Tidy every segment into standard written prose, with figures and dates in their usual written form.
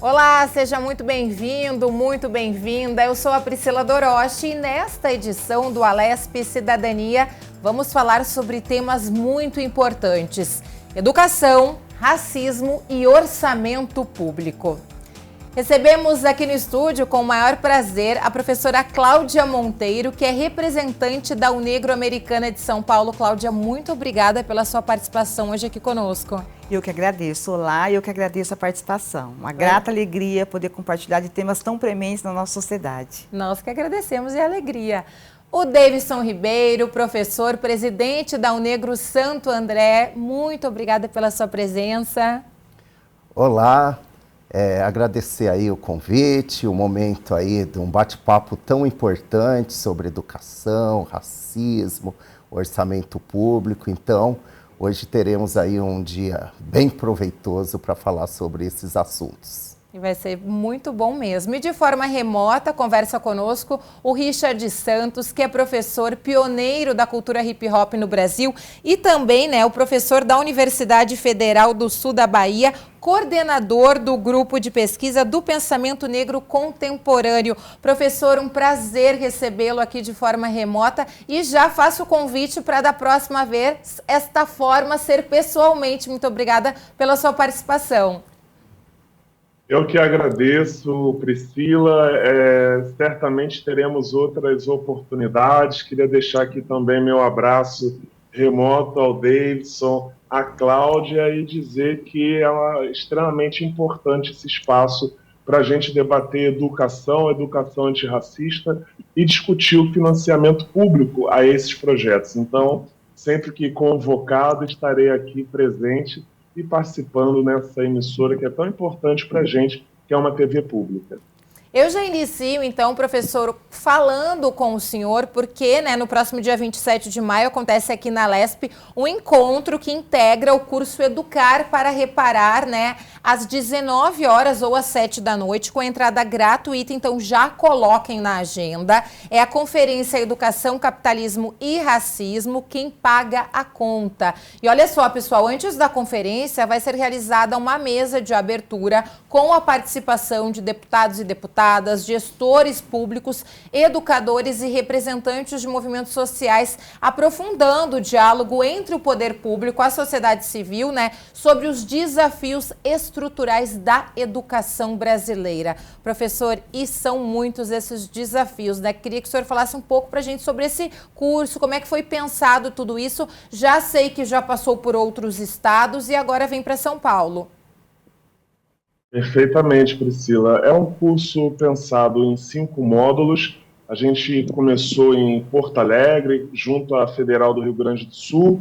Olá, seja muito bem-vindo, muito bem-vinda. Eu sou a Priscila Doroshi e nesta edição do Alesp Cidadania vamos falar sobre temas muito importantes: educação, racismo e orçamento público. Recebemos aqui no estúdio, com o maior prazer, a professora Cláudia Monteiro, que é representante da UNEGRO Americana de São Paulo. Cláudia, muito obrigada pela sua participação hoje aqui conosco. Eu que agradeço. Olá, eu que agradeço a participação. Uma grata alegria poder compartilhar de temas tão prementes na nossa sociedade. Nós que agradecemos e a alegria. O Davidson Ribeiro, professor, presidente da UNEGRO Santo André, muito obrigada pela sua presença. Olá. Agradecer aí o convite, o momento aí de um bate-papo tão importante sobre educação, racismo, orçamento público. Então, hoje teremos aí um dia bem proveitoso para falar sobre esses assuntos. E vai ser muito bom mesmo. E de forma remota, conversa conosco o Richard Santos, que é professor pioneiro da cultura hip hop no Brasil e também, o professor da Universidade Federal do Sul da Bahia, coordenador do grupo de pesquisa do Pensamento Negro Contemporâneo. Professor, um prazer recebê-lo aqui de forma remota e já faço o convite para da próxima vez esta forma ser pessoalmente. Muito obrigada pela sua participação. Eu que agradeço, Priscila. Certamente teremos outras oportunidades. Queria deixar aqui também meu abraço remoto ao Davidson, à Cláudia, e dizer que é extremamente importante esse espaço para a gente debater educação antirracista e discutir o financiamento público a esses projetos. Então, sempre que convocado, estarei aqui presente e participando nessa emissora que é tão importante para a gente, que é uma TV pública. Eu já inicio, então, professor, falando com o senhor, porque no próximo dia 27 de maio acontece aqui na Alesp um encontro que integra o curso Educar para Reparar, às 19 horas ou às 7 da noite, com entrada gratuita, então já coloquem na agenda. É a Conferência Educação, Capitalismo e Racismo, quem paga a conta. E olha só, pessoal, antes da conferência vai ser realizada uma mesa de abertura com a participação de deputados e deputadas, gestores públicos, educadores e representantes de movimentos sociais, aprofundando o diálogo entre o poder público, a sociedade civil, sobre os desafios estruturais da educação brasileira. Professor, e são muitos esses desafios, Queria que o senhor falasse um pouco para a gente sobre esse curso, como é que foi pensado tudo isso. Já sei que já passou por outros estados e agora vem para São Paulo. Perfeitamente, Priscila. É um curso pensado em 5 módulos. A gente começou em Porto Alegre, junto à Federal do Rio Grande do Sul.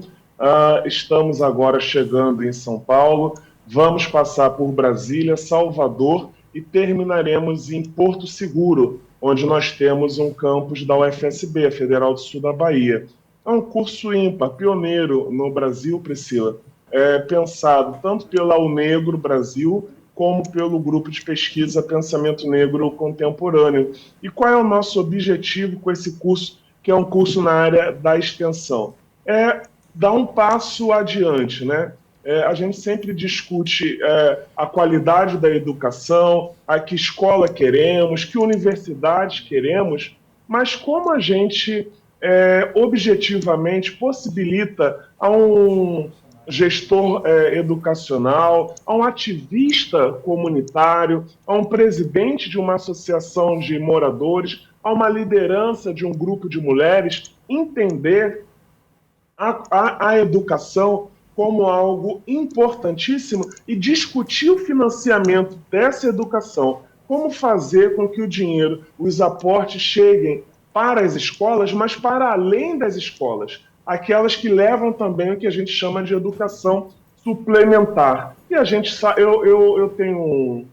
Estamos agora chegando em São Paulo. Vamos passar por Brasília, Salvador e terminaremos em Porto Seguro, onde nós temos um campus da UFSB, a Federal do Sul da Bahia. É um curso ímpar, pioneiro no Brasil, Priscila. Pensado tanto pela UNEGRO Brasil, como pelo grupo de pesquisa Pensamento Negro Contemporâneo. E qual é o nosso objetivo com esse curso, que é um curso na área da extensão? É dar um passo adiante, a gente sempre discute a qualidade da educação, a que escola queremos, que universidade queremos, mas como a gente objetivamente possibilita a um gestor educacional, a um ativista comunitário, a um presidente de uma associação de moradores, a uma liderança de um grupo de mulheres, entender a educação como algo importantíssimo e discutir o financiamento dessa educação. Como fazer com que o dinheiro, os aportes cheguem para as escolas, mas para além das escolas, aquelas que levam também o que a gente chama de educação suplementar. E a gente sabe, eu tenho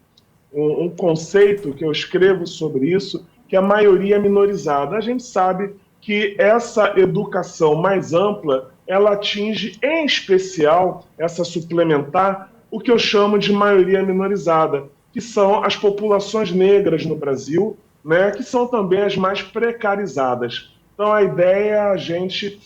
um conceito que eu escrevo sobre isso, que é a maioria minorizada. A gente sabe que essa educação mais ampla, ela atinge, em especial, essa suplementar, o que eu chamo de maioria minorizada, que são as populações negras no Brasil, que são também as mais precarizadas. Então, a ideia é a gente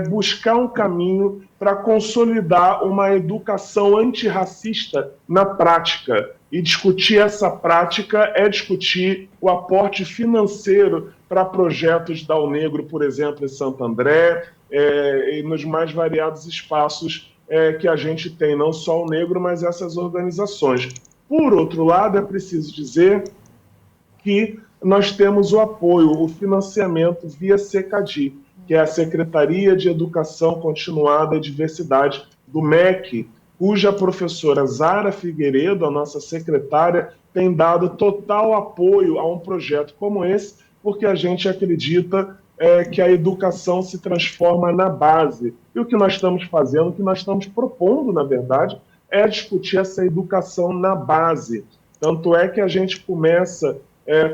buscar um caminho para consolidar uma educação antirracista na prática. E discutir essa prática é discutir o aporte financeiro para projetos da Unegro, por exemplo, em Santo André, e nos mais variados espaços que a gente tem, não só o Negro, mas essas organizações. Por outro lado, é preciso dizer que nós temos o apoio, o financiamento via SECADI, que é a Secretaria de Educação Continuada e Diversidade do MEC, cuja professora Zara Figueiredo, a nossa secretária, tem dado total apoio a um projeto como esse, porque a gente acredita que a educação se transforma na base. E o que nós estamos fazendo, o que nós estamos propondo, na verdade, é discutir essa educação na base. Tanto é que a gente começa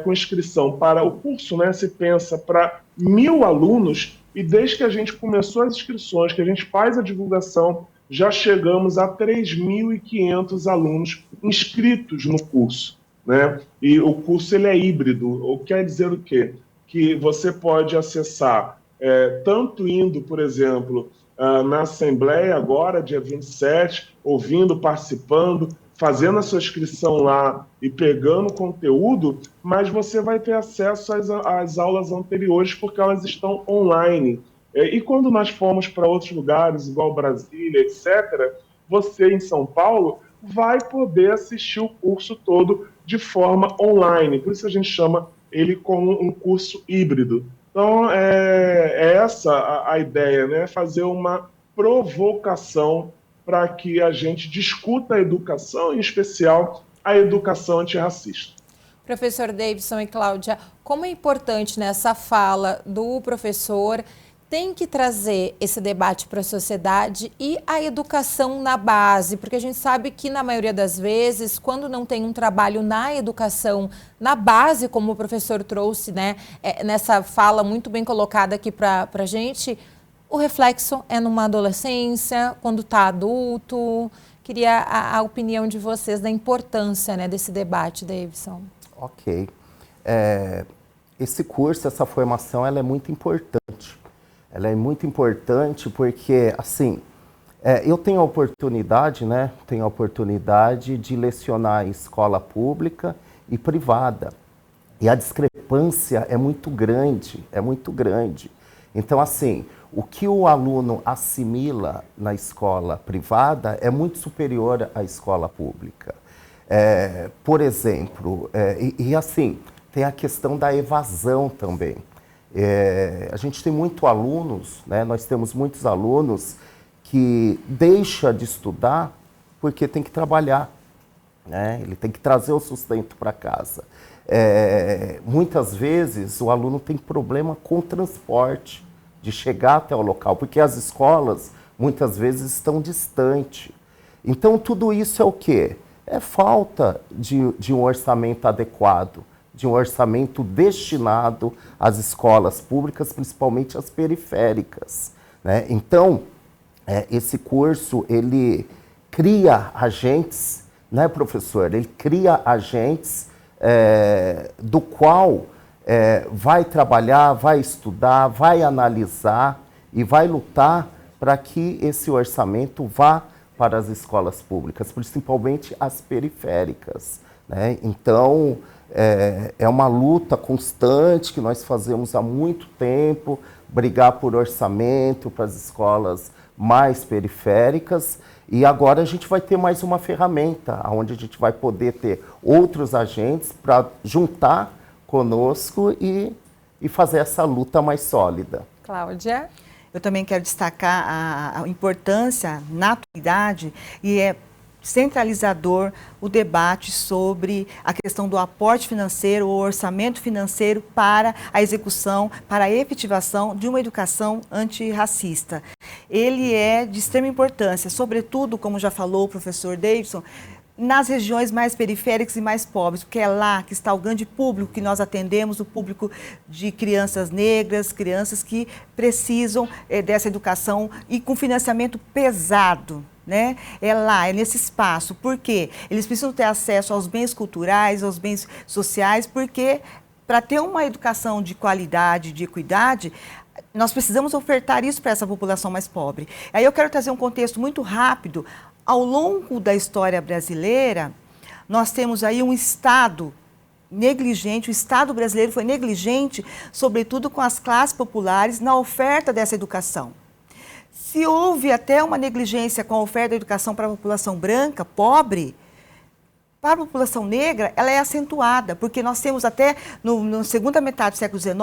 com inscrição para o curso, né, se pensa para 1.000 alunos, e desde que a gente começou as inscrições, que a gente faz a divulgação, já chegamos a 3.500 alunos inscritos no curso, né? E o curso ele é híbrido, o que quer dizer o quê? Que você pode acessar, tanto indo, por exemplo, na Assembleia agora, dia 27, ouvindo, participando, fazendo a sua inscrição lá e pegando conteúdo, mas você vai ter acesso às aulas anteriores porque elas estão online. E quando nós formos para outros lugares, igual Brasília, etc., você em São Paulo vai poder assistir o curso todo de forma online. Por isso a gente chama ele como um curso híbrido. Então, é essa a ideia, né? Fazer uma provocação para que a gente discuta a educação, em especial a educação antirracista. Professor Davidson e Cláudia, como é importante nessa fala do professor, tem que trazer esse debate para a sociedade e a educação na base, porque a gente sabe que na maioria das vezes, quando não tem um trabalho na educação, na base, como o professor trouxe, né, nessa fala muito bem colocada aqui para a gente, o reflexo é numa adolescência, quando está adulto. Queria a opinião de vocês da importância, né, desse debate, Davidson. Ok. Esse curso, essa formação, ela é muito importante. Ela é muito importante porque, assim, eu tenho a oportunidade, né? Tenho a oportunidade de lecionar em escola pública e privada. E a discrepância é muito grande, é muito grande. Então, assim, o que o aluno assimila na escola privada é muito superior à escola pública. Por exemplo, assim, tem a questão da evasão também. A gente tem muitos alunos, né? Nós temos muitos alunos que deixam de estudar porque tem que trabalhar, né? Ele tem que trazer o sustento para casa. Muitas vezes o aluno tem problema com o transporte, de chegar até o local, porque as escolas muitas vezes estão distantes. Então tudo isso é o quê? É falta de um orçamento adequado, de um orçamento destinado às escolas públicas, principalmente as periféricas, né? Então, esse curso, ele cria agentes, né, professor? Ele cria agentes do qual vai trabalhar, vai estudar, vai analisar e vai lutar para que esse orçamento vá para as escolas públicas, principalmente as periféricas, né? Então, é uma luta constante que nós fazemos há muito tempo, brigar por orçamento para as escolas mais periféricas, e agora a gente vai ter mais uma ferramenta, onde a gente vai poder ter outros agentes para juntar conosco e fazer essa luta mais sólida. Cláudia? Eu também quero destacar a importância na atualidade e centralizador o debate sobre a questão do aporte financeiro, o orçamento financeiro para a execução, para a efetivação de uma educação antirracista. Ele é de extrema importância, sobretudo, como já falou o professor Davidson, nas regiões mais periféricas e mais pobres, porque é lá que está o grande público que nós atendemos, o público de crianças negras, crianças que precisam dessa educação e com financiamento pesado, né? É lá, é nesse espaço, porque eles precisam ter acesso aos bens culturais, aos bens sociais, porque para ter uma educação de qualidade, de equidade, nós precisamos ofertar isso para essa população mais pobre. Aí eu quero trazer um contexto muito rápido. Ao longo da história brasileira, nós temos aí um Estado negligente, o Estado brasileiro foi negligente, sobretudo com as classes populares, na oferta dessa educação. Se houve até uma negligência com a oferta da educação para a população branca, pobre, para a população negra, ela é acentuada, porque nós temos até, na segunda metade do século XIX,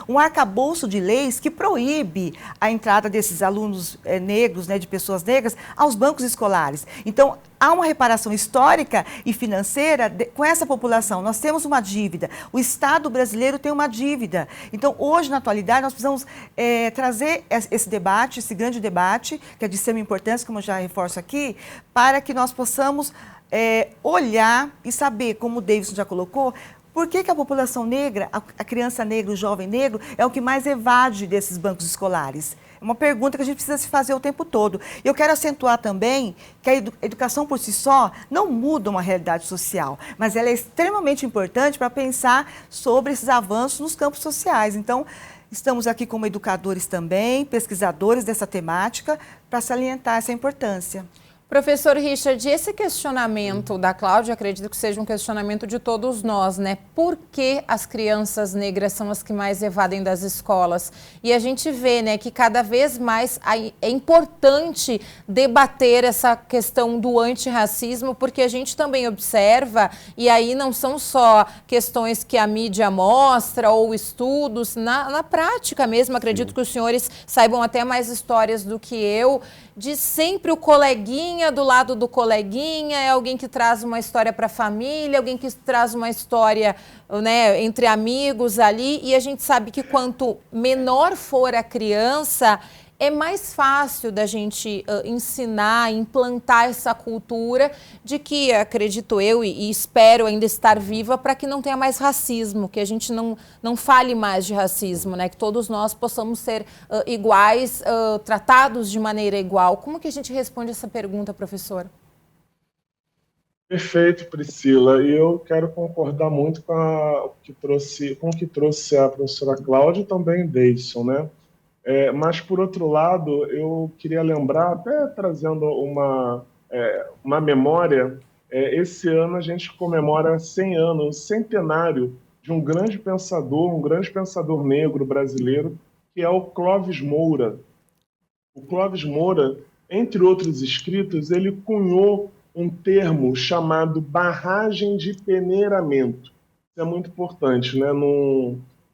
um arcabouço de leis que proíbe a entrada desses alunos negros, né, de pessoas negras, aos bancos escolares. Então, há uma reparação histórica e financeira com essa população. Nós temos uma dívida, o Estado brasileiro tem uma dívida. Então, hoje, na atualidade, nós precisamos trazer esse debate, esse grande debate, que é de extrema importância, como eu já reforço aqui, para que nós possamos olhar e saber, como o Davidson já colocou, por que a população negra, a criança negra, o jovem negro, é o que mais evade desses bancos escolares? É uma pergunta que a gente precisa se fazer o tempo todo. Eu quero acentuar também que a educação por si só não muda uma realidade social, mas ela é extremamente importante para pensar sobre esses avanços nos campos sociais. Então, estamos aqui como educadores também, pesquisadores dessa temática, para salientar essa importância. Professor Richard, esse questionamento da Cláudia, acredito que seja um questionamento de todos nós, né? Por que as crianças negras são as que mais evadem das escolas? E a gente vê, né, que cada vez mais é importante debater essa questão do antirracismo, porque a gente também observa, e aí não são só questões que a mídia mostra ou estudos, na prática mesmo, acredito que os senhores saibam até mais histórias do que eu, de sempre o coleguinha do lado do coleguinha, é alguém que traz uma história para a família, alguém que traz uma história, né, entre amigos ali, e a gente sabe que quanto menor for a criança, é mais fácil da gente ensinar, implantar essa cultura de que, acredito eu e espero ainda estar viva, para que não tenha mais racismo, que a gente não fale mais de racismo, né? Que todos nós possamos ser iguais, tratados de maneira igual. Como que a gente responde essa pergunta, professor? Perfeito, Priscila. E eu quero concordar muito com o que trouxe a professora Cláudia e também Davidson, né? Mas, por outro lado, eu queria lembrar, até trazendo uma memória, esse ano a gente comemora 100 anos, o centenário de um grande pensador negro brasileiro, que é o Clóvis Moura. O Clóvis Moura, entre outros escritos, ele cunhou um termo chamado barragem de peneiramento. Isso é muito importante, né?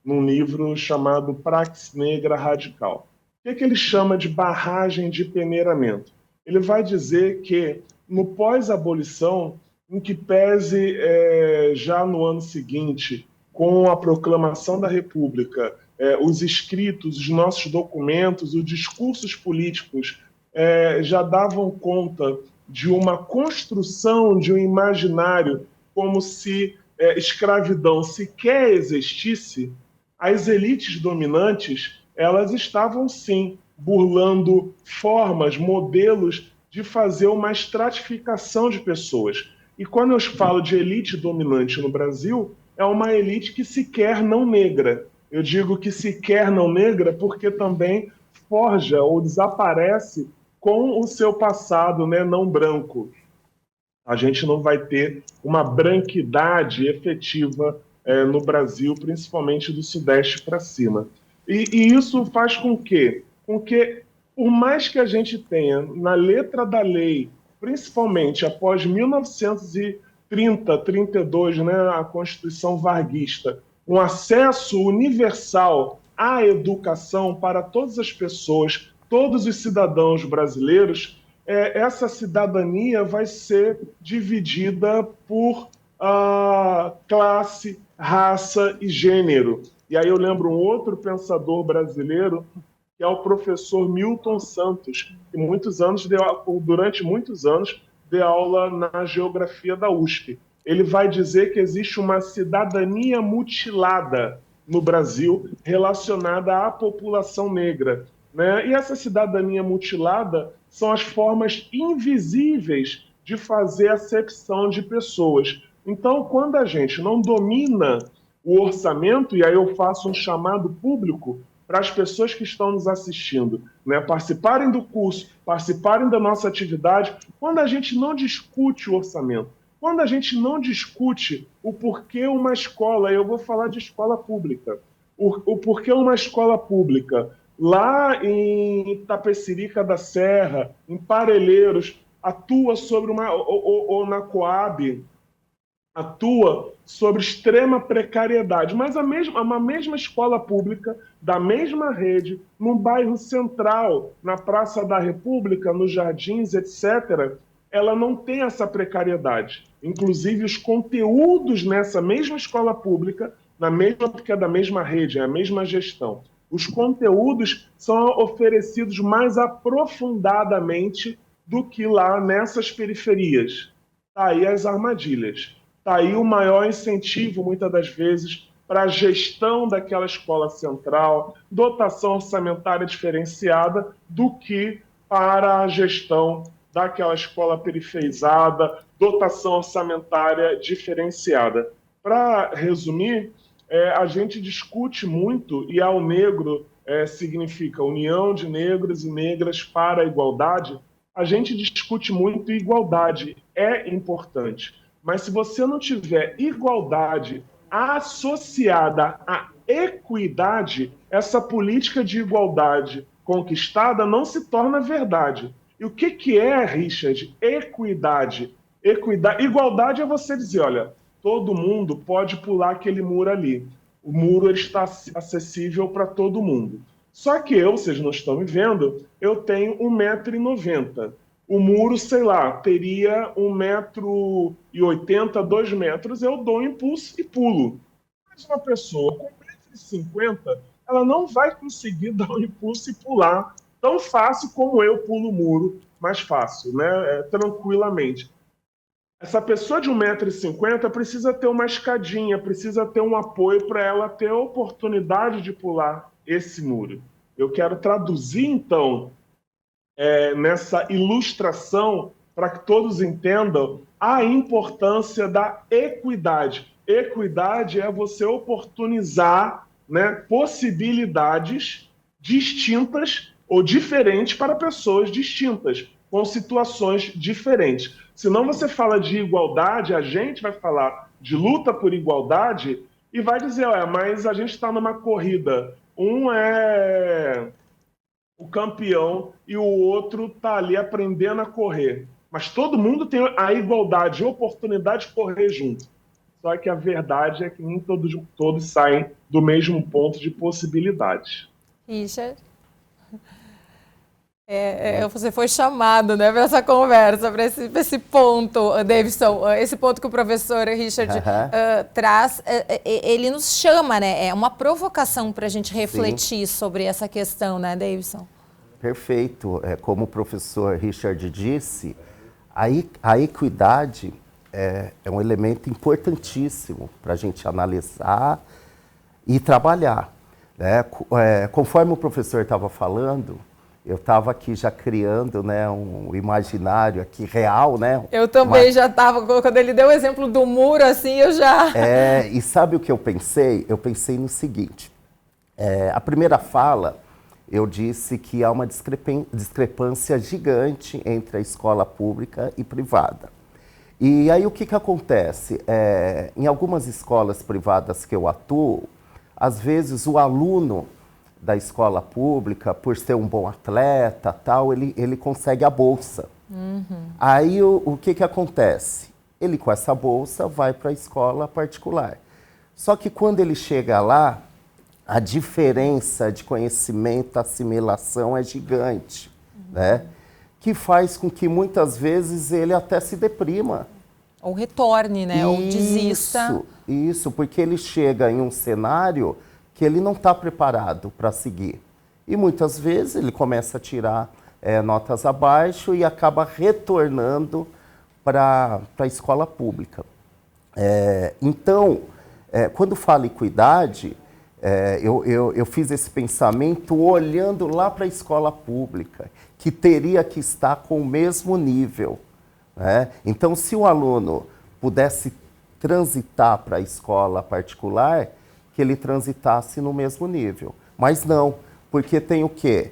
Num livro chamado Praxis Negra Radical. O que ele chama de barragem de peneiramento? Ele vai dizer que, no pós-abolição, em que pese já no ano seguinte, com a proclamação da República, os escritos, os nossos documentos, os discursos políticos já davam conta de uma construção de um imaginário como se escravidão sequer existisse. As elites dominantes, elas estavam, sim, burlando formas, modelos de fazer uma estratificação de pessoas. E quando eu falo de elite dominante no Brasil, é uma elite que sequer não negra. Eu digo que sequer não negra porque também forja ou desaparece com o seu passado, né, não branco. A gente não vai ter uma branquidade efetiva no Brasil, principalmente do Sudeste para cima. E isso faz com que, por mais que a gente tenha na letra da lei, principalmente após 1930, 32, né, a Constituição Varguista, um acesso universal à educação para todas as pessoas, todos os cidadãos brasileiros, essa cidadania vai ser dividida por classe, raça e gênero. E aí eu lembro um outro pensador brasileiro, que é o professor Milton Santos, que durante muitos anos deu aula na geografia da USP. Ele vai dizer que existe uma cidadania mutilada no Brasil relacionada à população negra, né? E essa cidadania mutilada são as formas invisíveis de fazer acepção de pessoas. Então, quando a gente não domina o orçamento, e aí eu faço um chamado público para as pessoas que estão nos assistindo, né, participarem do curso, participarem da nossa atividade, quando a gente não discute o orçamento, Quando a gente não discute o porquê uma escola, eu vou falar de escola pública, o porquê uma escola pública, lá em Tapecerica da Serra, em Parelheiros, atua sobre ou na Coab, atua sobre extrema precariedade, mas uma mesma escola pública, da mesma rede, num bairro central, na Praça da República, nos Jardins, etc., ela não tem essa precariedade. Inclusive, os conteúdos nessa mesma escola pública, porque é da mesma rede, é a mesma gestão, os conteúdos são oferecidos mais aprofundadamente do que lá nessas periferias. Tá aí as armadilhas. Está aí o maior incentivo, muitas das vezes, para a gestão daquela escola central, dotação orçamentária diferenciada, do que para a gestão daquela escola periferizada, dotação orçamentária diferenciada. Para resumir, a gente discute muito, e ao negro significa União de Negros e Negras para a Igualdade, a gente discute muito igualdade, é importante. Mas se você não tiver igualdade associada à equidade, essa política de igualdade conquistada não se torna verdade. E o que é, Richard, equidade? Igualdade é você dizer, olha, todo mundo pode pular aquele muro ali. O muro está acessível para todo mundo. Só que vocês não estão me vendo, eu tenho 1,90 m. O muro, sei lá, teria 1,80 m, 2 metros, eu dou um impulso e pulo. Mas uma pessoa com 1,50 m, ela não vai conseguir dar um impulso e pular tão fácil como eu pulo o muro, mais fácil, né? Tranquilamente. Essa pessoa de 1,50 m precisa ter uma escadinha, precisa ter um apoio para ela ter a oportunidade de pular esse muro. Eu quero traduzir, então, nessa ilustração, para que todos entendam a importância da equidade. Equidade é você oportunizar, né, possibilidades distintas ou diferentes para pessoas distintas, com situações diferentes. Senão você fala de igualdade, a gente vai falar de luta por igualdade e vai dizer, olha, mas a gente está numa corrida, um é o campeão e o outro está ali aprendendo a correr. Mas todo mundo tem a igualdade, a oportunidade de correr junto. Só que a verdade é que nem todos saem do mesmo ponto de possibilidade. Richard? Você foi chamado, né, para essa conversa, para esse ponto, Davidson, esse ponto que o professor Richard traz, ele nos chama, né? É uma provocação para a gente refletir sobre essa questão, né, Davidson? Perfeito. Como o professor Richard disse, a equidade é um elemento importantíssimo para a gente analisar e trabalhar, né? Conforme o professor estava falando, eu estava aqui já criando, né, um imaginário aqui real, né? Eu também já estava, quando ele deu o exemplo do muro, assim, eu já... E sabe o que eu pensei? Eu pensei no seguinte, a primeira fala, eu disse que há uma discrepância gigante entre a escola pública e privada. E aí o que acontece? Em algumas escolas privadas que eu atuo, às vezes o aluno da escola pública, por ser um bom atleta, tal, ele consegue a bolsa. Aí o que acontece? Ele com essa bolsa vai para a escola particular. Só que quando ele chega lá, a diferença de conhecimento, assimilação é gigante, né? Que faz com que muitas vezes ele até se deprima. Ou retorne, né? Ou desista. Isso, porque ele chega em um cenário que ele não está preparado para seguir. E muitas vezes ele começa a tirar notas abaixo e acaba retornando para a escola pública. Então, quando falo equidade, eu fiz esse pensamento olhando lá para a escola pública, que teria que estar com o mesmo nível, né? Então, se o aluno pudesse transitar para a escola particular, que ele transitasse no mesmo nível. Mas não, porque tem o quê?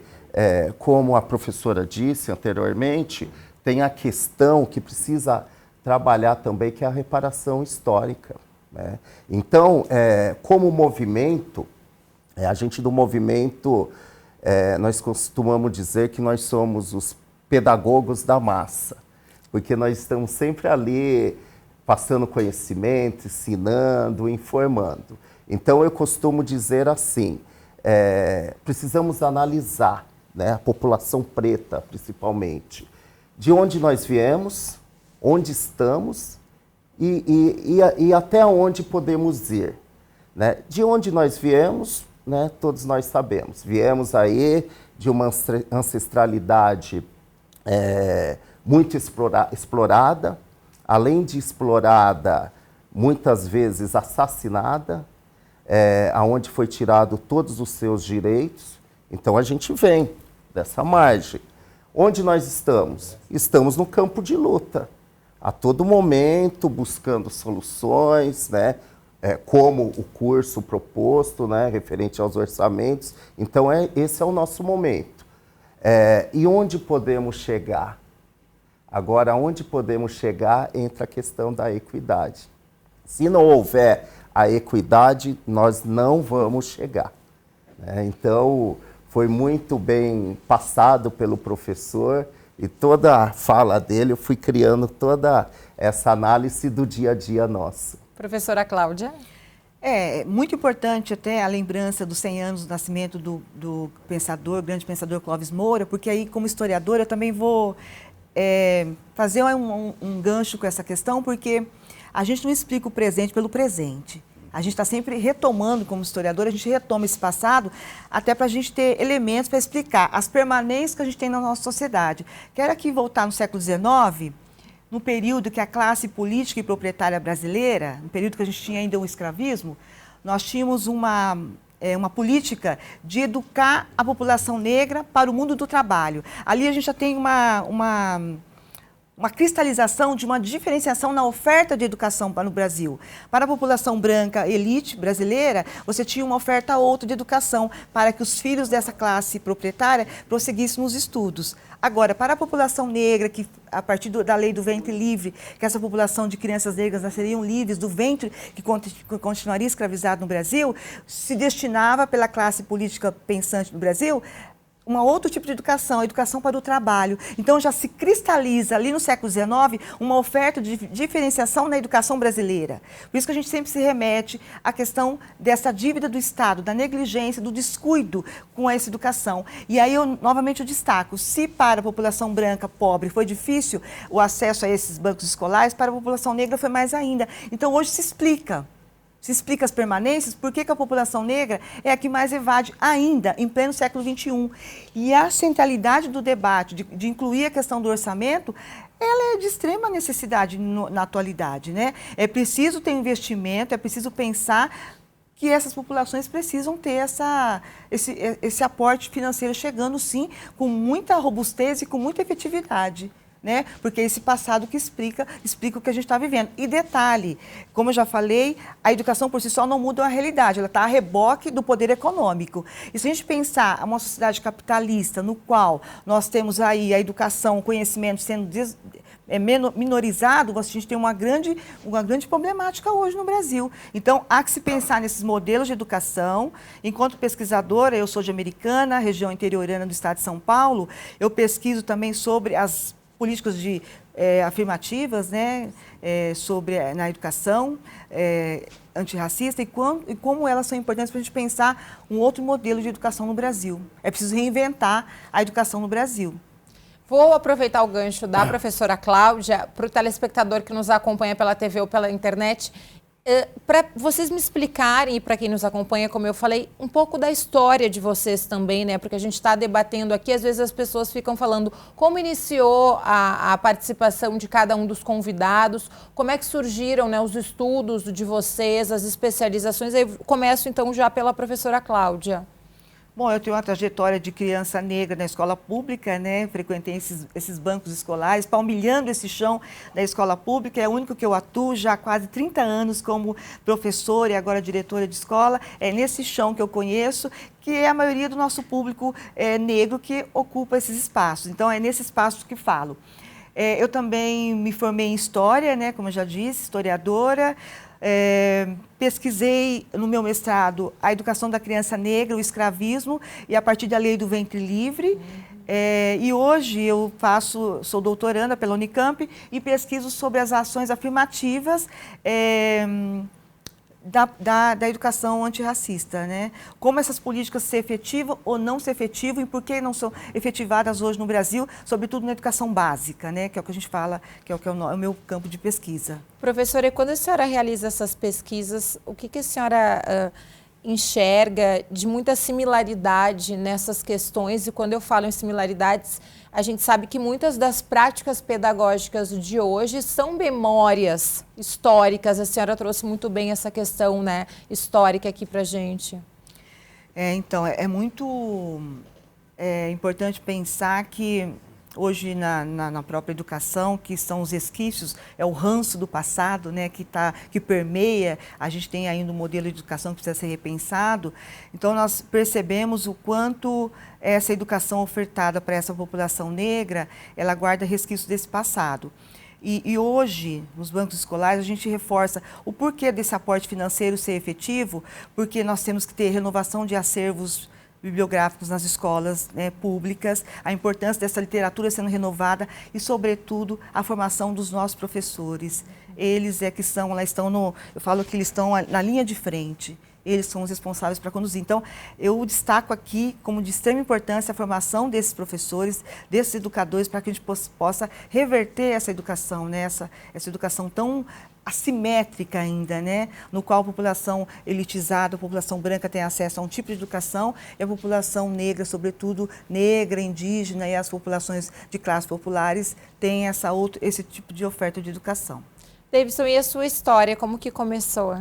Como a professora disse anteriormente, tem a questão que precisa trabalhar também, que é a reparação histórica, né? Então, como movimento, a gente do movimento, nós costumamos dizer que nós somos os pedagogos da massa, porque nós estamos sempre ali passando conhecimento, ensinando, informando. Então, eu costumo dizer assim, precisamos analisar, né, a população preta, principalmente, de onde nós viemos, onde estamos e até onde podemos ir, né? De onde nós viemos, né, todos nós sabemos. Viemos aí de uma ancestralidade muito explorada, além de explorada, muitas vezes assassinada, aonde foi tirado todos os seus direitos. Então a gente vem dessa margem. Onde nós estamos? Estamos no campo de luta, a todo momento buscando soluções, né? Como o curso proposto, né, referente aos orçamentos. Então esse é o nosso momento. E onde podemos chegar? Agora, onde podemos chegar entra a questão da equidade. Se não houver a equidade, nós não vamos chegar, né? Então, foi muito bem passado pelo professor e toda a fala dele, eu fui criando toda essa análise do dia a dia nosso. Professora Cláudia? É muito importante até a lembrança dos 100 anos do nascimento do pensador, grande pensador Clóvis Moura, porque aí, como historiadora, eu também vou fazer um gancho com essa questão, porque a gente não explica o presente pelo presente. A gente está sempre retomando, como historiador, a gente retoma esse passado até para a gente ter elementos para explicar as permanências que a gente tem na nossa sociedade. Quero aqui voltar no século XIX, no período que a classe política e proprietária brasileira, no período que a gente tinha ainda o escravismo, nós tínhamos uma política de educar a população negra para o mundo do trabalho. Ali a gente já tem uma cristalização de uma diferenciação na oferta de educação no Brasil. Para a população branca, elite brasileira, você tinha uma oferta outra de educação para que os filhos dessa classe proprietária prosseguissem nos estudos. Agora, para a população negra, que a partir da lei do ventre livre, que essa população de crianças negras nasceriam livres do ventre que continuaria escravizado no Brasil, se destinava pela classe política pensante do Brasil um outro tipo de educação, a educação para o trabalho. Então já se cristaliza ali no século XIX uma oferta de diferenciação na educação brasileira. Por isso que a gente sempre se remete à questão dessa dívida do Estado, da negligência, do descuido com essa educação. E aí novamente eu destaco, se para a população branca pobre foi difícil o acesso a esses bancos escolares, para a população negra foi mais ainda. Então hoje se explica as permanências, por que a população negra é a que mais evade ainda, em pleno século XXI. E a centralidade do debate, de incluir a questão do orçamento, ela é de extrema necessidade na atualidade, né? É preciso ter investimento, é preciso pensar que essas populações precisam ter esse aporte financeiro chegando, sim, com muita robustez e com muita efetividade, né? Porque é esse passado que explica o que a gente está vivendo. E detalhe, como eu já falei, a educação por si só não muda a realidade, ela está a reboque do poder econômico. E se a gente pensar uma sociedade capitalista no qual nós temos aí a educação, o conhecimento sendo minorizado, a gente tem uma grande problemática hoje no Brasil. Então, há que se pensar nesses modelos de educação. Enquanto pesquisadora, eu sou de Americana, região interiorana do estado de São Paulo, eu pesquiso também sobre as políticas afirmativas, né, na educação antirracista e como elas são importantes para a gente pensar um outro modelo de educação no Brasil. É preciso reinventar a educação no Brasil. Vou aproveitar o gancho da professora Cláudia para o telespectador que nos acompanha pela TV ou pela internet, para vocês me explicarem, e para quem nos acompanha, como eu falei, um pouco da história de vocês também, né? Porque a gente está debatendo aqui, às vezes as pessoas ficam falando como iniciou a participação de cada um dos convidados, como é que surgiram, né, os estudos de vocês, as especializações. Eu começo então já pela professora Cláudia. Bom, eu tenho uma trajetória de criança negra na escola pública, né? Frequentei esses bancos escolares, palmilhando esse chão da escola pública. É o único que eu atuo já há quase 30 anos como professora e agora diretora de escola. É nesse chão que eu conheço, que é a maioria do nosso público negro que ocupa esses espaços. Então, é nesse espaço que falo. Eu também me formei em História, né, como eu já disse, historiadora. Pesquisei no meu mestrado a educação da criança negra, o escravismo, e a partir da lei do ventre livre. E hoje eu sou doutoranda pela Unicamp e pesquiso sobre as ações afirmativas da educação antirracista, né? Como essas políticas se efetivam ou não se efetivam e por que não são efetivadas hoje no Brasil, sobretudo na educação básica, né? Que é o que a gente fala, que é o meu campo de pesquisa. Professora, e quando a senhora realiza essas pesquisas, o que a senhora enxerga de muita similaridade nessas questões? E quando eu falo em similaridades, a gente sabe que muitas das práticas pedagógicas de hoje são memórias históricas. A senhora trouxe muito bem essa questão, né, histórica aqui para a gente. Então, é muito importante pensar que hoje na própria educação, que são os resquícios, é o ranço do passado, né, que permeia, a gente tem ainda um modelo de educação que precisa ser repensado. Então nós percebemos o quanto essa educação ofertada para essa população negra, ela guarda resquícios desse passado. E hoje, nos bancos escolares, a gente reforça o porquê desse aporte financeiro ser efetivo, porque nós temos que ter renovação de acervos bibliográficos nas escolas, né, públicas, a importância dessa literatura sendo renovada e, sobretudo, a formação dos nossos professores. Eles eu falo que eles estão na linha de frente, eles são os responsáveis para conduzir. Então, eu destaco aqui como de extrema importância a formação desses professores, desses educadores, para que a gente possa reverter essa educação, né, essa educação tão assimétrica ainda, né? No qual a população elitizada, a população branca tem acesso a um tipo de educação e a população negra, sobretudo negra, indígena e as populações de classes populares têm esse tipo de oferta de educação. Davidson, e a sua história, como que começou?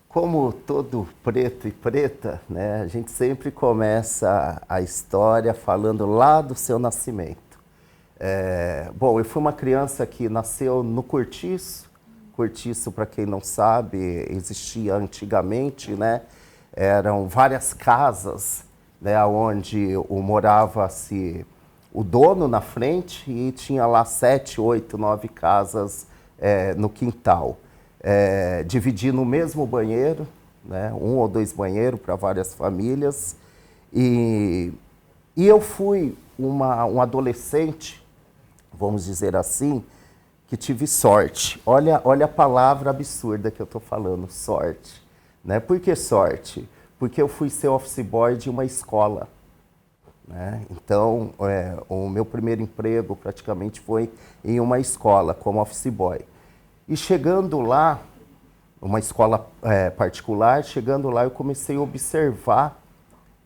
Como todo preto e preta, né, a gente sempre começa a história falando lá do seu nascimento. Bom, eu fui uma criança que nasceu no Cortiço. Cortiço, para quem não sabe, existia antigamente, né? Eram várias casas, né, onde morava-se o dono na frente e tinha lá 7, 8, 9 casas no quintal. Dividindo o mesmo banheiro, né, 1 ou 2 banheiros para várias famílias. E eu fui um adolescente, vamos dizer assim, que tive sorte. Olha a palavra absurda que eu estou falando, sorte. Né? Por que sorte? Porque eu fui ser office boy de uma escola. Né? Então, o meu primeiro emprego praticamente foi em uma escola, como office boy. E chegando lá, uma escola particular, chegando lá eu comecei a observar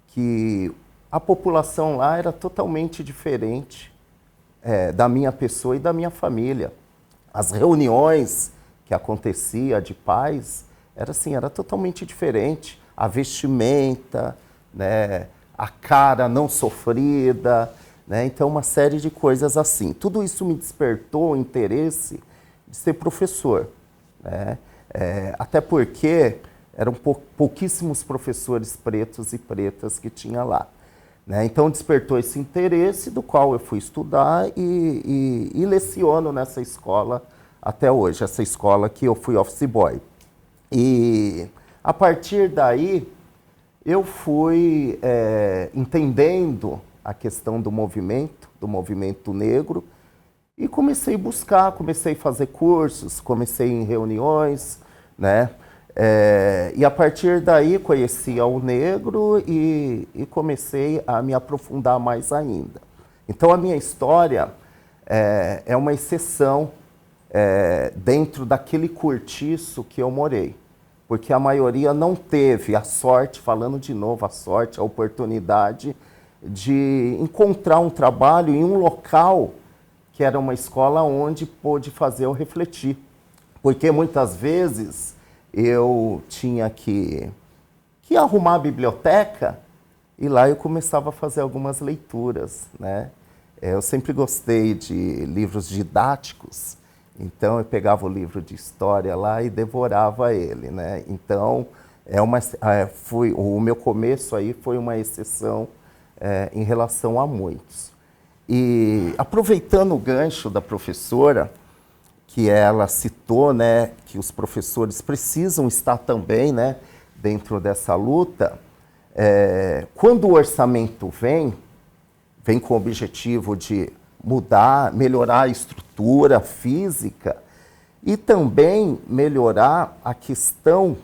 que a população lá era totalmente diferente da minha pessoa e da minha família. As reuniões que acontecia de pais era totalmente diferente. A vestimenta, né, a cara não sofrida, né, então uma série de coisas assim. Tudo isso me despertou o interesse de ser professor, né? Até porque eram pouquíssimos professores pretos e pretas que tinha lá. Né? Então despertou esse interesse, do qual eu fui estudar e leciono nessa escola até hoje, essa escola que eu fui office boy. E a partir daí eu fui entendendo a questão do movimento negro, e comecei a buscar, comecei a fazer cursos, comecei em reuniões, né? E a partir daí conheci o negro e comecei a me aprofundar mais ainda. Então a minha história é uma exceção dentro daquele cortiço que eu morei. Porque a maioria não teve a sorte, falando de novo, a oportunidade de encontrar um trabalho em um local que era uma escola onde pôde fazer eu refletir. Porque muitas vezes eu tinha que arrumar a biblioteca e lá eu começava a fazer algumas leituras, né? Eu sempre gostei de livros didáticos, então eu pegava o livro de história lá e devorava ele, né? Então o meu começo aí foi uma exceção em relação a muitos. E aproveitando o gancho da professora, que ela citou, né, que os professores precisam estar também, né, dentro dessa luta, quando o orçamento vem com o objetivo de mudar, melhorar a estrutura física e também melhorar a questão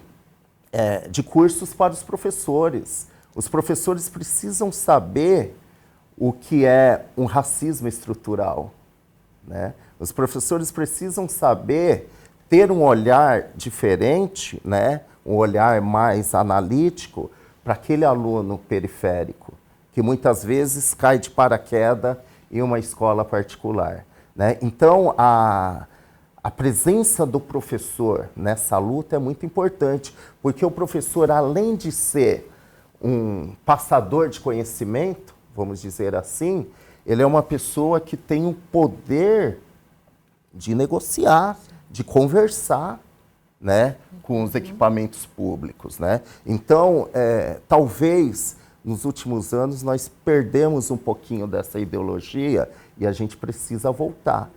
de cursos para os professores. Os professores precisam saber o que é um racismo estrutural, né? Os professores precisam saber ter um olhar diferente, né? Um olhar mais analítico para aquele aluno periférico, que muitas vezes cai de paraquedas em uma escola particular, né? Então, a presença do professor nessa luta é muito importante, porque o professor, além de ser um passador de conhecimento, vamos dizer assim, ele é uma pessoa que tem o poder de negociar, de conversar, né, com os equipamentos públicos, né? Então, talvez nos últimos anos nós perdemos um pouquinho dessa ideologia e a gente precisa voltar.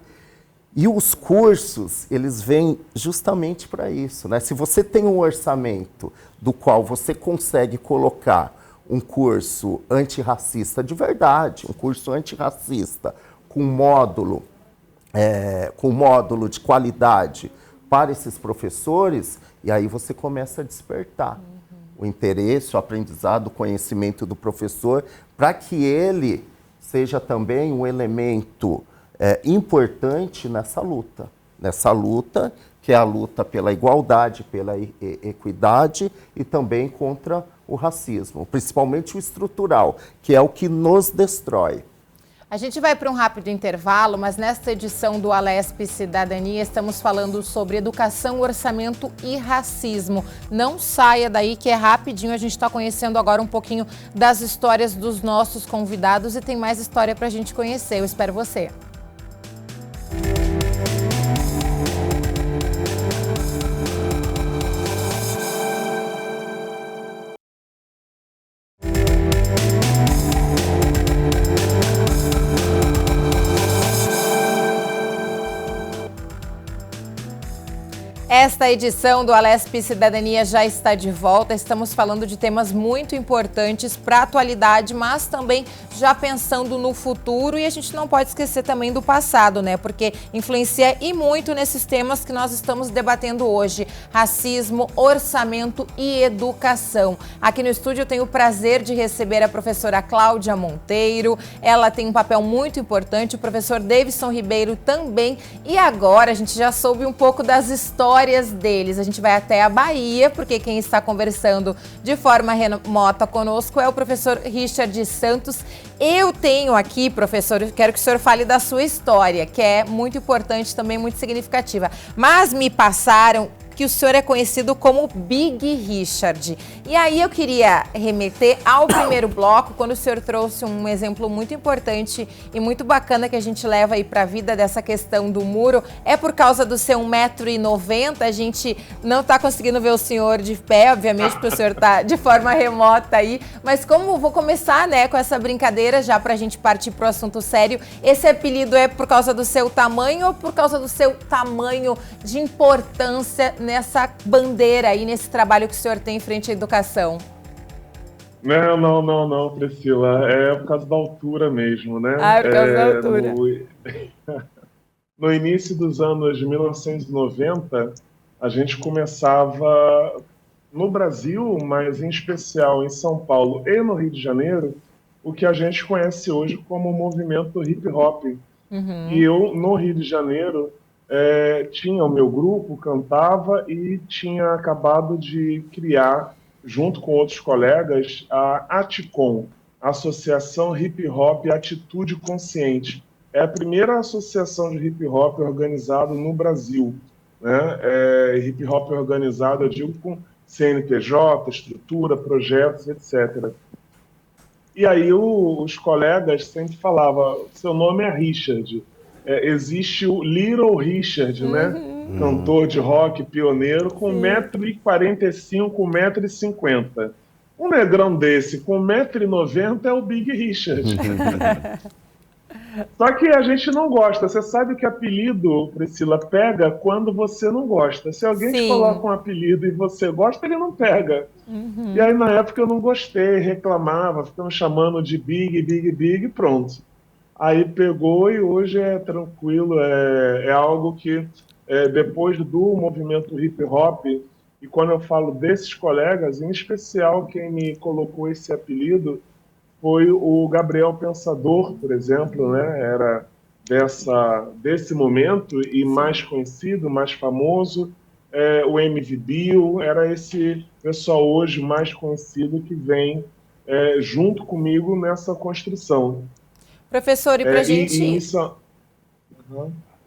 E os cursos, eles vêm justamente para isso, né? Se você tem um orçamento do qual você consegue colocar um curso antirracista de verdade, um curso antirracista com módulo de qualidade para esses professores, e aí você começa a despertar o interesse, o aprendizado, o conhecimento do professor, para que ele seja também um elemento importante nessa luta que é a luta pela igualdade, pela equidade e também contra o racismo, principalmente o estrutural, que é o que nos destrói. A gente vai para um rápido intervalo, mas nesta edição do Alesp Cidadania estamos falando sobre educação, orçamento e racismo. Não saia daí que é rapidinho, a gente está conhecendo agora um pouquinho das histórias dos nossos convidados e tem mais história para a gente conhecer. Eu espero você. Esta edição do Alesp Cidadania já está de volta. Estamos falando de temas muito importantes para a atualidade, mas também já pensando no futuro. E a gente não pode esquecer também do passado, né? Porque influencia e muito nesses temas que nós estamos debatendo hoje: racismo, orçamento e educação. Aqui no estúdio eu tenho o prazer de receber a professora Cláudia Monteiro. Ela tem um papel muito importante, o professor Davidson Ribeiro também. E agora a gente já soube um pouco das histórias deles. A gente vai até a Bahia, porque quem está conversando de forma remota conosco é o professor Richard Santos. Eu tenho aqui, professor, quero que o senhor fale da sua história, que é muito importante, também muito significativa. Mas me passaram que o senhor é conhecido como Big Richard. E aí eu queria remeter ao primeiro bloco, quando o senhor trouxe um exemplo muito importante e muito bacana que a gente leva aí para a vida dessa questão do muro. É por causa do seu 1,90 m, a gente não está conseguindo ver o senhor de pé, obviamente, porque o senhor está de forma remota aí. Mas como vou começar, né, com essa brincadeira já para a gente partir para o assunto sério, esse apelido é por causa do seu tamanho ou por causa do seu tamanho de importância nessa bandeira aí, nesse trabalho que o senhor tem em frente à educação? Não, Priscila. É por causa da altura mesmo, né? Ah, é por causa da altura. No início dos anos de 1990, a gente começava no Brasil, mas em especial em São Paulo e no Rio de Janeiro, o que a gente conhece hoje como o movimento hip hop. E eu, no Rio de Janeiro, tinha o meu grupo, cantava e tinha acabado de criar, junto com outros colegas, a ATCOM, Associação Hip Hop Atitude Consciente. É a primeira associação de hip hop organizada no Brasil, né? Hip hop organizado, eu digo, com CNPJ, estrutura, projetos, etc. E aí os colegas sempre falavam, seu nome é Richard. Existe o Little Richard, né? Cantor de rock, pioneiro, com 1,45 m, 1,50 m. Um negrão desse, com 1,90 m, é o Big Richard. Só que a gente não gosta. Você sabe que apelido, Priscila, pega quando você não gosta. Se alguém te Sim. coloca um apelido e você gosta, ele não pega. E aí, na época, eu não gostei, reclamava, ficamos chamando de Big, Big, Big, pronto. Aí pegou e hoje é tranquilo, é algo que, depois do movimento hip hop, e quando eu falo desses colegas, em especial quem me colocou esse apelido foi o Gabriel Pensador, por exemplo, né? Era desse momento e mais conhecido, mais famoso, o MV Bill, era esse pessoal hoje mais conhecido que vem junto comigo nessa construção. Professor, e para E em gente. São...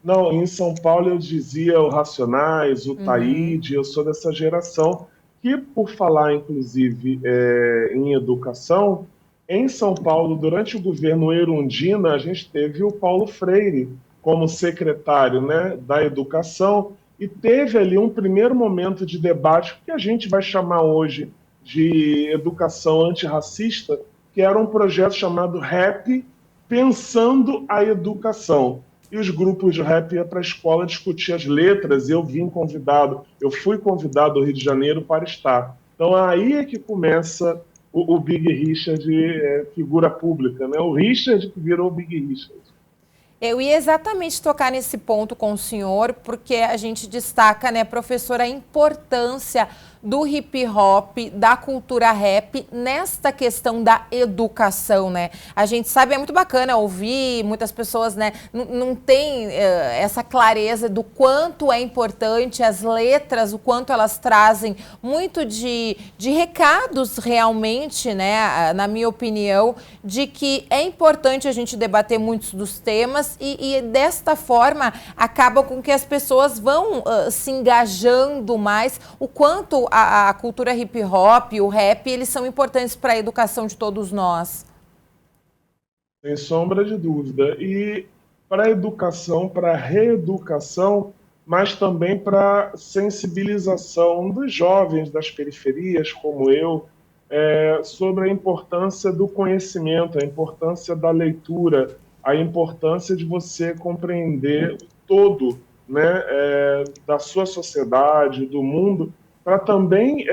Não, em São Paulo eu dizia o Racionais, o Taíde, eu sou dessa geração que, por falar, inclusive, em educação, em São Paulo, durante o governo Erundina, a gente teve o Paulo Freire como secretário, né, da educação e teve ali um primeiro momento de debate que a gente vai chamar hoje de educação antirracista, que era um projeto chamado RAP, Pensando a Educação. E os grupos de rap iam para a escola discutir as letras, e eu fui convidado ao Rio de Janeiro para estar. Então aí é que começa o Big Richard, figura pública, né? O Richard que virou o Big Richard. Eu ia exatamente tocar nesse ponto com o senhor, porque a gente destaca, né, professor, a importância do hip hop, da cultura rap, nesta questão da educação, né? A gente sabe, é muito bacana ouvir, muitas pessoas, né, não tem essa clareza do quanto é importante as letras, o quanto elas trazem muito de recados realmente, né, na minha opinião, de que é importante a gente debater muitos dos temas e desta forma acaba com que as pessoas vão se engajando mais, o quanto a cultura hip hop, o rap, eles são importantes para a educação de todos nós. Sem sombra de dúvida. E para a educação, para a reeducação, mas também para sensibilização dos jovens das periferias, como eu, sobre a importância do conhecimento, a importância da leitura, a importância de você compreender o todo, né, da sua sociedade, do mundo, para também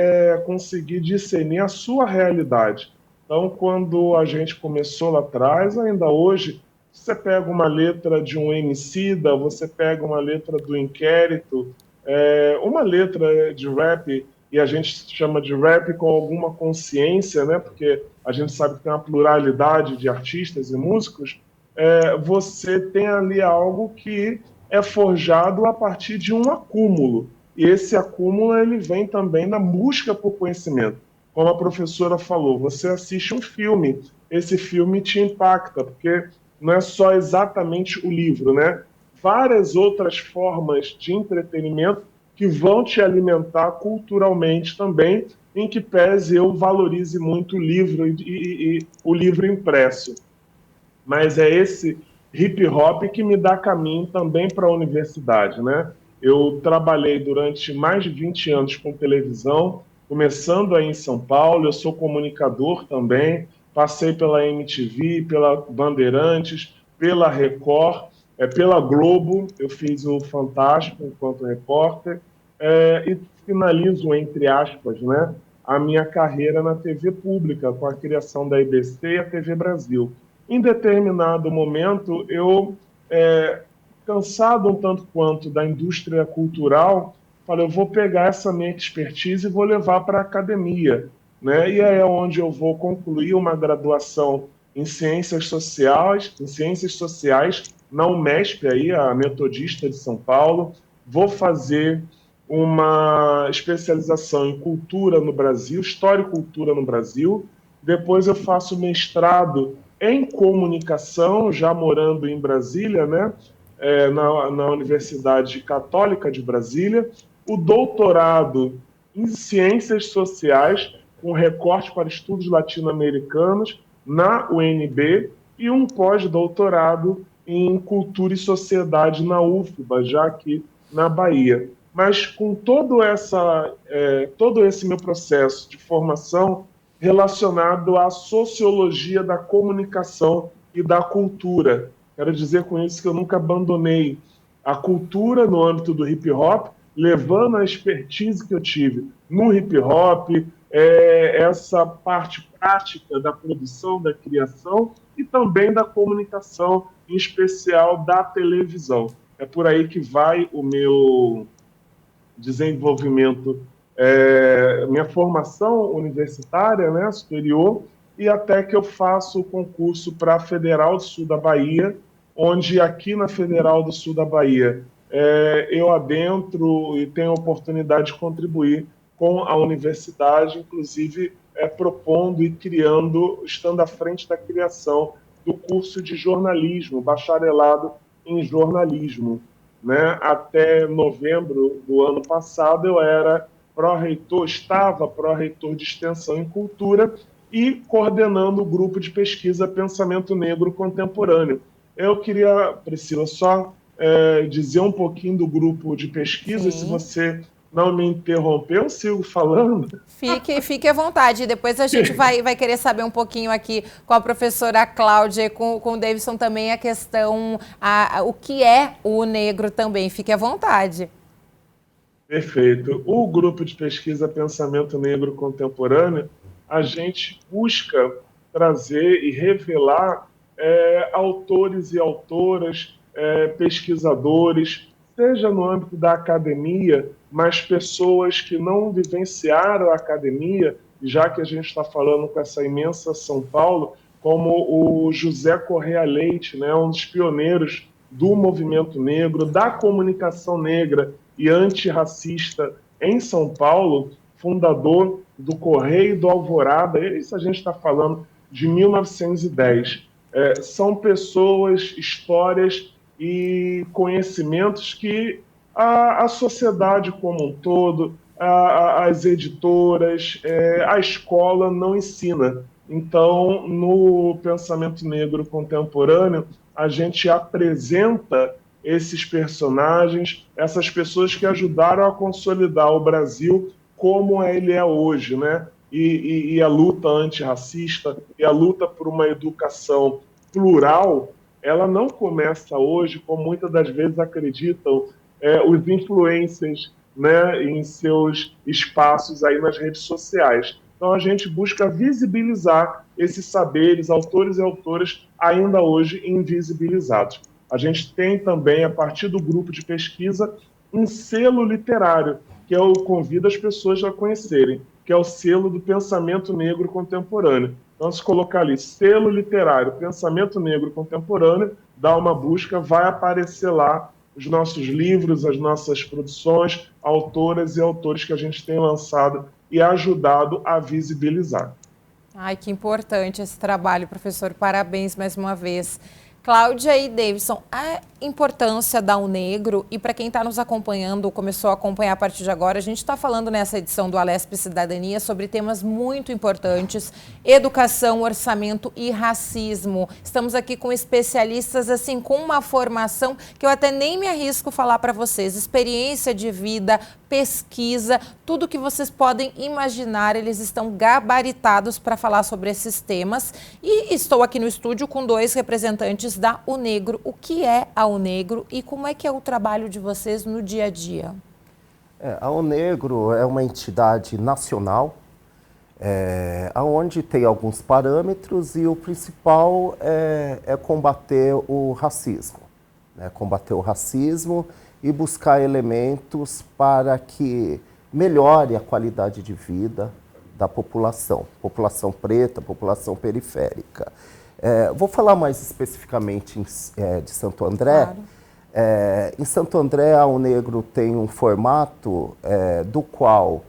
conseguir discernir a sua realidade. Então, quando a gente começou lá atrás, ainda hoje, você pega uma letra de um Emicida, você pega uma letra do Inquérito, uma letra de rap, e a gente chama de rap com alguma consciência, né? Porque a gente sabe que tem uma pluralidade de artistas e músicos, você tem ali algo que é forjado a partir de um acúmulo. E esse acúmulo ele vem também na busca por conhecimento. Como a professora falou, você assiste um filme, esse filme te impacta, porque não é só exatamente o livro, né? Várias outras formas de entretenimento que vão te alimentar culturalmente também, em que pese eu valorize muito o livro e o livro impresso. Mas é esse hip hop que me dá caminho também para a universidade, né? Eu trabalhei durante mais de 20 anos com televisão, começando aí em São Paulo, eu sou comunicador também, passei pela MTV, pela Bandeirantes, pela Record, pela Globo, eu fiz o Fantástico enquanto repórter, e finalizo, entre aspas, né, a minha carreira na TV pública, com a criação da IBC e a TV Brasil. Em determinado momento, eu, cansado um tanto quanto da indústria cultural, falei, eu vou pegar essa minha expertise e vou levar para a academia, né? E aí é onde eu vou concluir uma graduação em ciências sociais na Unesp, aí, a Metodista de São Paulo. Vou fazer uma especialização em cultura no Brasil, história e cultura no Brasil. Depois eu faço mestrado em comunicação, já morando em Brasília, né? Na Universidade Católica de Brasília, o doutorado em Ciências Sociais, com recorte para estudos latino-americanos, na UNB, e um pós-doutorado em Cultura e Sociedade na UFBA, já aqui na Bahia. Mas com todo esse meu processo de formação relacionado à sociologia da comunicação e da cultura, Quero dizer com isso que eu nunca abandonei a cultura no âmbito do hip hop, levando a expertise que eu tive no hip hop, essa parte prática da produção, da criação e também da comunicação, em especial da televisão. É por aí que vai o meu desenvolvimento, minha formação universitária, né, superior, e até que eu faço o concurso para a Federal do Sul da Bahia, onde aqui na Federal do Sul da Bahia eu adentro e tenho a oportunidade de contribuir com a universidade, inclusive propondo e criando, estando à frente da criação do curso de jornalismo, bacharelado em jornalismo. Né? Até novembro do ano passado eu era pró-reitor, estava pró-reitor de extensão em cultura e coordenando o grupo de pesquisa Pensamento Negro Contemporâneo. Eu queria, Priscila, só dizer um pouquinho do grupo de pesquisa. Sim. Se você não me interromper, eu sigo falando. Fique à vontade. Depois a gente vai querer saber um pouquinho aqui com a professora Cláudia e com o Davidson também a questão, o que é o negro também. Fique à vontade. Perfeito. O grupo de pesquisa Pensamento Negro Contemporâneo, a gente busca trazer e revelar autores e autoras, pesquisadores, seja no âmbito da academia, mas pessoas que não vivenciaram a academia, já que a gente está falando com essa imensa São Paulo, como o José Correia Leite, né, um dos pioneiros do movimento negro, da comunicação negra e antirracista em São Paulo, fundador do Correio do Alvorada. Isso a gente está falando de 1910. São pessoas, histórias e conhecimentos que a sociedade como um todo, as editoras, a escola não ensina. Então, no pensamento negro contemporâneo, a gente apresenta esses personagens, essas pessoas que ajudaram a consolidar o Brasil como ele é hoje, né? E a luta antirracista e a luta por uma educação plural, ela não começa hoje, como muitas das vezes acreditam os influencers, né, em seus espaços aí nas redes sociais. Então a gente busca visibilizar esses saberes, autores e autoras ainda hoje invisibilizados. A gente tem também, a partir do grupo de pesquisa, um selo literário, que eu convido as pessoas a conhecerem, que é o selo do Pensamento Negro Contemporâneo. Então, se colocar ali, selo literário, Pensamento Negro Contemporâneo, dá uma busca, vai aparecer lá os nossos livros, as nossas produções, autoras e autores que a gente tem lançado e ajudado a visibilizar. Ai, que importante esse trabalho, professor. Parabéns mais uma vez. Cláudia e Davidson, a importância da UNegro, e para quem está nos acompanhando, começou a acompanhar a partir de agora, a gente está falando nessa edição do Alesp Cidadania sobre temas muito importantes, educação, orçamento e racismo. Estamos aqui com especialistas, assim, com uma formação que eu até nem me arrisco falar para vocês, experiência de vida, pesquisa, tudo que vocês podem imaginar, eles estão gabaritados para falar sobre esses temas. E estou aqui no estúdio com dois representantes da UNegro. O que é a UNegro e como é que é o trabalho de vocês no dia a dia? A UNegro é uma entidade nacional, onde tem alguns parâmetros e o principal é combater o racismo. Combater o racismo e buscar elementos para que melhore a qualidade de vida da população preta, população periférica. Vou falar mais especificamente de Santo André. Claro. Em Santo André, a UNegro tem um formato do qual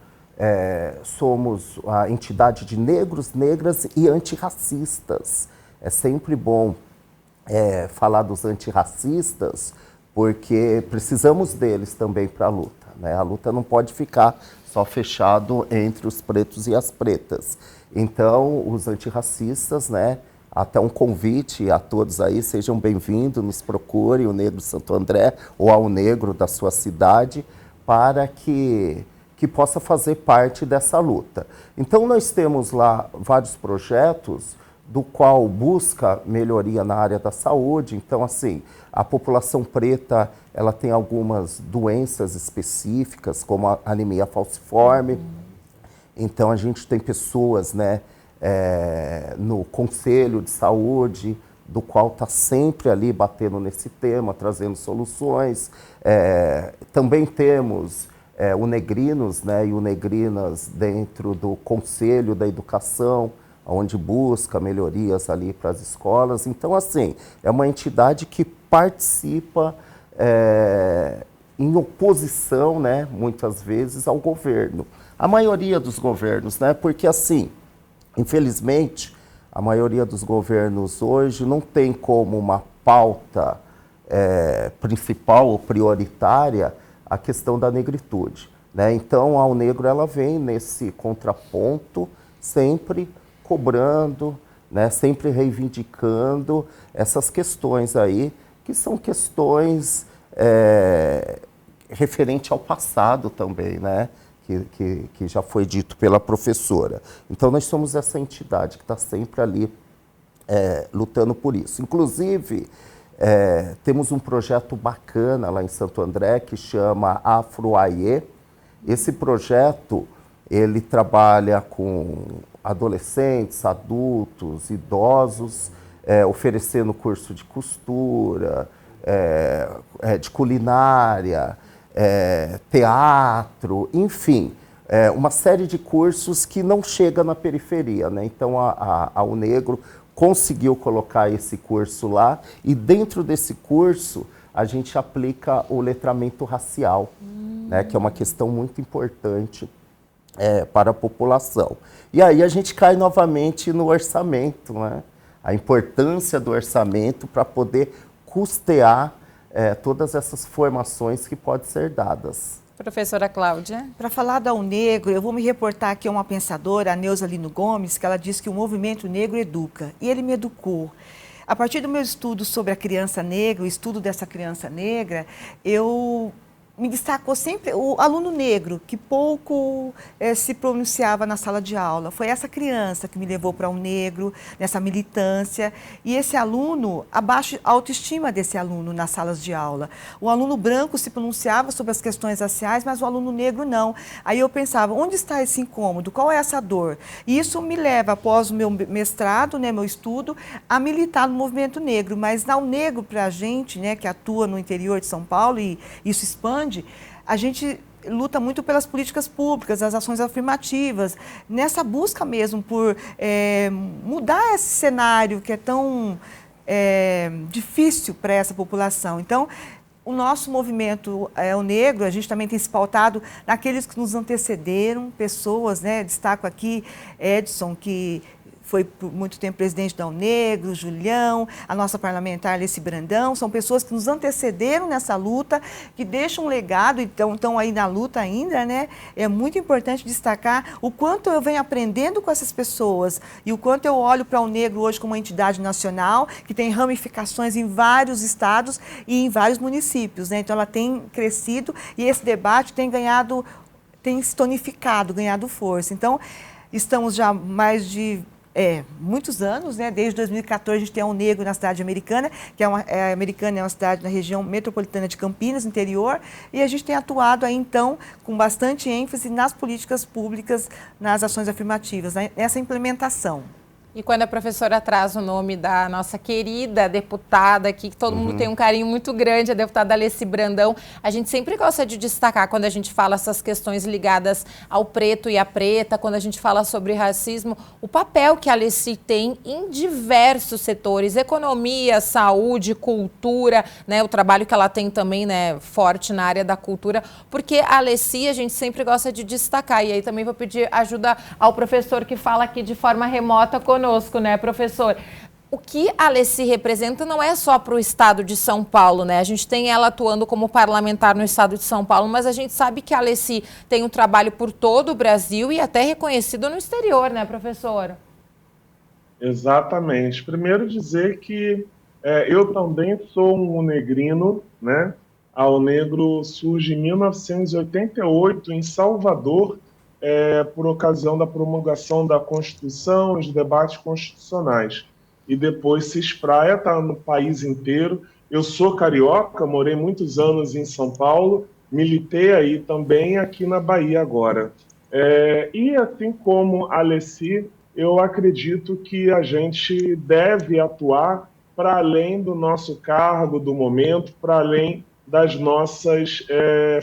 somos a entidade de negros, negras e antirracistas. É sempre bom falar dos antirracistas, porque precisamos deles também para a luta, né? A luta não pode ficar só fechado entre os pretos e as pretas. Então, os antirracistas, né? Até um convite a todos aí, sejam bem-vindos, nos procure o Negro Santo André ou ao Negro da sua cidade, para que possa fazer parte dessa luta. Então nós temos lá vários projetos do qual busca melhoria na área da saúde. Então, assim, a população preta, ela tem algumas doenças específicas, como a anemia falciforme. Então, a gente tem pessoas, né, no Conselho de Saúde, do qual está sempre ali batendo nesse tema, trazendo soluções. Também temos o Negrinos, né, e o Negrinas dentro do Conselho da Educação, onde busca melhorias ali para as escolas. Então, assim, é uma entidade que participa em oposição, né, muitas vezes, ao governo. A maioria dos governos, né, porque, assim, infelizmente, a maioria dos governos hoje não tem como uma pauta principal ou prioritária a questão da negritude, né? Então, a Unegro, ela vem nesse contraponto, sempre cobrando, né, sempre reivindicando essas questões aí, que são questões referente ao passado também, né, que já foi dito pela professora. Então, nós somos essa entidade que está sempre ali lutando por isso. Inclusive, temos um projeto bacana lá em Santo André, que chama Afro-AIE. Esse projeto, ele trabalha com adolescentes, adultos, idosos, oferecendo curso de costura, de culinária, teatro, enfim, uma série de cursos que não chega na periferia, né? Então, a Unegro conseguiu colocar esse curso lá, e dentro desse curso a gente aplica o letramento racial, né, que é uma questão muito importante para a população. E aí a gente cai novamente no orçamento, né? A importância do orçamento para poder custear todas essas formações que podem ser dadas. Professora Cláudia. Para falar da Unegro, eu vou me reportar aqui a uma pensadora, a Neuza Lino Gomes, que ela diz que o movimento negro educa. E ele me educou. A partir do meu estudo sobre a criança negra, o estudo dessa criança negra, eu me destacou sempre o aluno negro, que pouco se pronunciava na sala de aula. Foi essa criança que me levou para o negro, nessa militância. E esse aluno, abaixa a autoestima desse aluno nas salas de aula. O aluno branco se pronunciava sobre as questões raciais, mas o aluno negro não. Aí eu pensava, onde está esse incômodo? Qual é essa dor? E isso me leva, após o meu mestrado, né, meu estudo, a militar no movimento negro. Mas não negro para a gente, né, que atua no interior de São Paulo, e isso expande, a gente luta muito pelas políticas públicas, as ações afirmativas, nessa busca mesmo por mudar esse cenário que é tão difícil para essa população. Então, o nosso movimento o negro, a gente também tem se pautado naqueles que nos antecederam, pessoas, né? Destaco aqui Edson, que foi por muito tempo presidente da Unegro, Julião, a nossa parlamentar Alessi Brandão, são pessoas que nos antecederam nessa luta, que deixam um legado, então estão aí na luta ainda, né? É muito importante destacar o quanto eu venho aprendendo com essas pessoas e o quanto eu olho para o negro hoje como uma entidade nacional, que tem ramificações em vários estados e em vários municípios, né? Então ela tem crescido e esse debate tem se tonificado, ganhado força. Então, estamos já mais de muitos anos, né? Desde 2014 a gente tem a Unegro na cidade americana, que Americana é uma cidade na região metropolitana de Campinas, interior, e a gente tem atuado aí então com bastante ênfase nas políticas públicas, nas ações afirmativas, nessa implementação. E quando a professora traz o nome da nossa querida deputada, que todo mundo tem um carinho muito grande, a deputada Alessi Brandão, a gente sempre gosta de destacar quando a gente fala essas questões ligadas ao preto e à preta, quando a gente fala sobre racismo, o papel que a Alessi tem em diversos setores, economia, saúde, cultura, né, o trabalho que ela tem também, né, forte na área da cultura, porque a Alessi a gente sempre gosta de destacar, e aí também vou pedir ajuda ao professor que fala aqui de forma remota conosco, né, professor? O que a Alessi representa não é só para o estado de São Paulo, né? A gente tem ela atuando como parlamentar no estado de São Paulo, mas a gente sabe que a Alessi tem um trabalho por todo o Brasil e até reconhecido no exterior, né, professor? Exatamente. Primeiro dizer que eu também sou um negrino, né? A Unegro surge em 1988 em Salvador, por ocasião da promulgação da Constituição, os debates constitucionais. E depois se espraia, está no país inteiro. Eu sou carioca, morei muitos anos em São Paulo, militei aí também, aqui na Bahia agora. E assim como a Alessi, eu acredito que a gente deve atuar para além do nosso cargo do momento, para além das nossas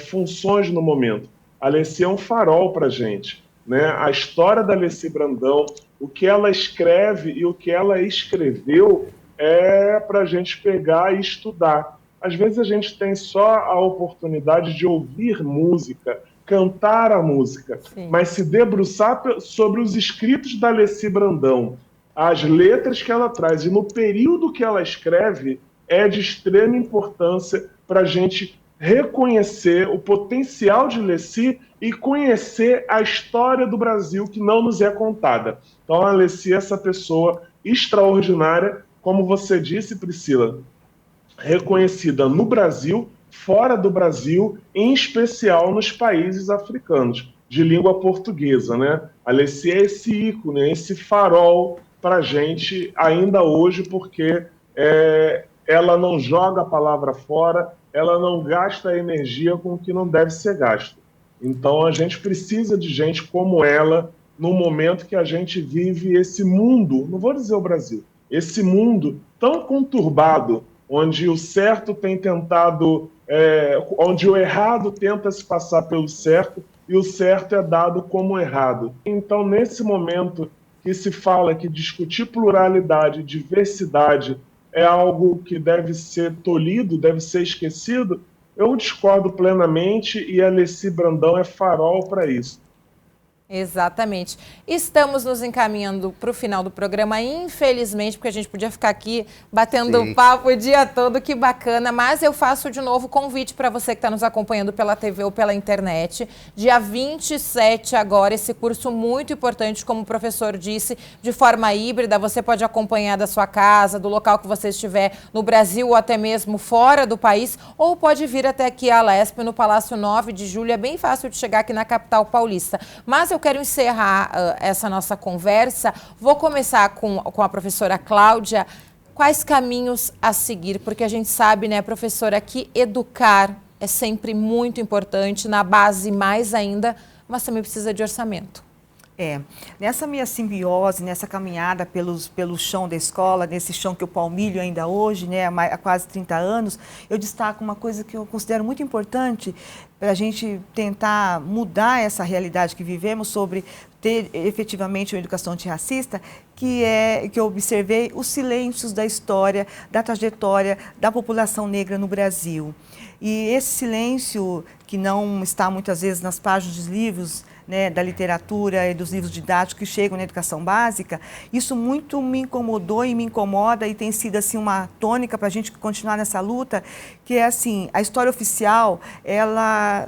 funções no momento. A Alessi é um farol para a gente, né? A história da Alessi Brandão, o que ela escreve e o que ela escreveu é para a gente pegar e estudar. Às vezes a gente tem só a oportunidade de ouvir música, cantar a música, sim, mas se debruçar sobre os escritos da Alessi Brandão, as letras que ela traz e no período que ela escreve, é de extrema importância para a gente reconhecer o potencial de Alessi e conhecer a história do Brasil que não nos é contada. Então, a Alessi é essa pessoa extraordinária, como você disse, Priscila, reconhecida no Brasil, fora do Brasil, em especial nos países africanos, de língua portuguesa, né? A Alessi é esse ícone, esse farol para a gente ainda hoje, porque ela não joga a palavra fora, ela não gasta energia com o que não deve ser gasto. Então, a gente precisa de gente como ela no momento que a gente vive esse mundo, não vou dizer o Brasil, esse mundo tão conturbado, onde o certo tem tentado, onde o errado tenta se passar pelo certo e o certo é dado como errado. Então, nesse momento que se fala que discutir pluralidade e diversidade é algo que deve ser tolhido, deve ser esquecido, eu discordo plenamente e a Alessi Brandão é farol para isso. Exatamente. Estamos nos encaminhando para o final do programa, infelizmente, porque a gente podia ficar aqui batendo papo o dia todo, que bacana, mas eu faço de novo convite para você que está nos acompanhando pela TV ou pela internet. Dia 27 agora, esse curso muito importante, como o professor disse, de forma híbrida, você pode acompanhar da sua casa, do local que você estiver, no Brasil ou até mesmo fora do país, ou pode vir até aqui à Alesp, no Palácio 9 de Julho, é bem fácil de chegar aqui na capital paulista. Mas eu quero encerrar essa nossa conversa. Vou começar com a professora Cláudia. Quais caminhos a seguir? Porque a gente sabe, né, professora, que educar é sempre muito importante, na base mais ainda, mas também precisa de orçamento. Nessa minha simbiose, nessa caminhada pelo chão da escola, nesse chão que eu palmilho ainda hoje, né, há quase 30 anos, eu destaco uma coisa que eu considero muito importante para a gente tentar mudar essa realidade que vivemos sobre ter efetivamente uma educação antirracista, que eu observei os silêncios da história, da trajetória da população negra no Brasil. E esse silêncio, que não está muitas vezes nas páginas dos livros, né, da literatura e dos livros didáticos que chegam na educação básica, isso muito me incomodou e me incomoda e tem sido assim uma tônica para a gente continuar nessa luta, que é assim, a história oficial, ela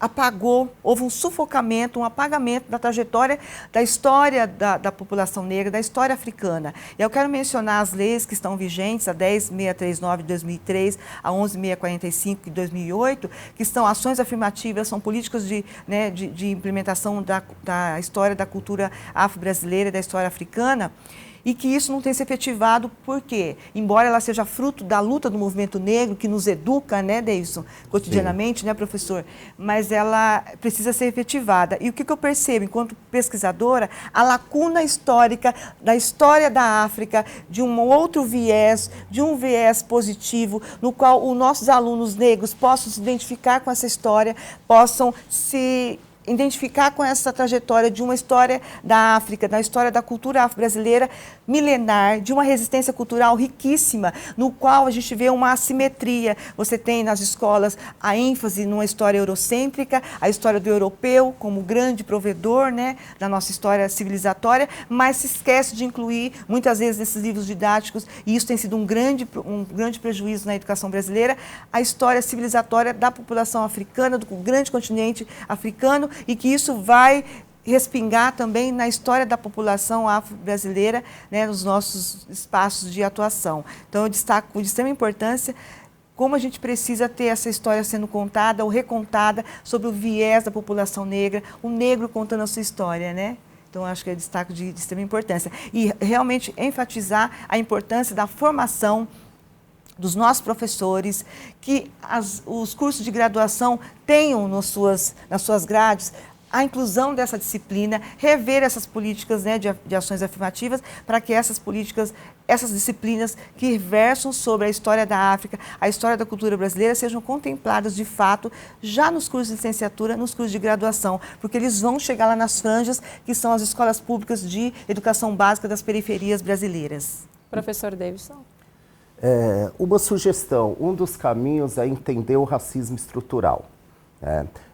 apagou, houve um sufocamento, um apagamento da trajetória da história da população negra, da história africana. E eu quero mencionar as leis que estão vigentes, a 10.639 de 2003, a 11.645 de 2008, que são ações afirmativas, são políticas de implementação da história da cultura afro-brasileira, da história africana, e que isso não tem se efetivado porque, embora ela seja fruto da luta do movimento negro, que nos educa, né, Deilson, cotidianamente, né, professor, mas ela precisa ser efetivada. E o que eu percebo, enquanto pesquisadora, a lacuna histórica da história da África, de um outro viés, de um viés positivo, no qual os nossos alunos negros possam se identificar com essa história, possam se identificar com essa trajetória de uma história da África, da história da cultura afro-brasileira milenar, de uma resistência cultural riquíssima, no qual a gente vê uma assimetria. Você tem nas escolas a ênfase numa história eurocêntrica, a história do europeu como grande provedor, né, da nossa história civilizatória, mas se esquece de incluir, muitas vezes, nesses livros didáticos, e isso tem sido um grande prejuízo na educação brasileira, a história civilizatória da população africana, do grande continente africano, e que isso vai respingar também na história da população afro-brasileira, né, nos nossos espaços de atuação. Então, eu destaco de extrema importância como a gente precisa ter essa história sendo contada ou recontada sobre o viés da população negra, o negro contando a sua história, né? Então, acho que é destaque de extrema importância. E realmente enfatizar a importância da formação dos nossos professores, que os cursos de graduação tenham nas suas grades a inclusão dessa disciplina, rever essas políticas, né, de ações afirmativas, para que essas políticas, essas disciplinas que versam sobre a história da África, a história da cultura brasileira, sejam contempladas de fato já nos cursos de licenciatura, nos cursos de graduação, porque eles vão chegar lá nas franjas, que são as escolas públicas de educação básica das periferias brasileiras. Professor Davidson. Uma sugestão, um dos caminhos é entender o racismo estrutural.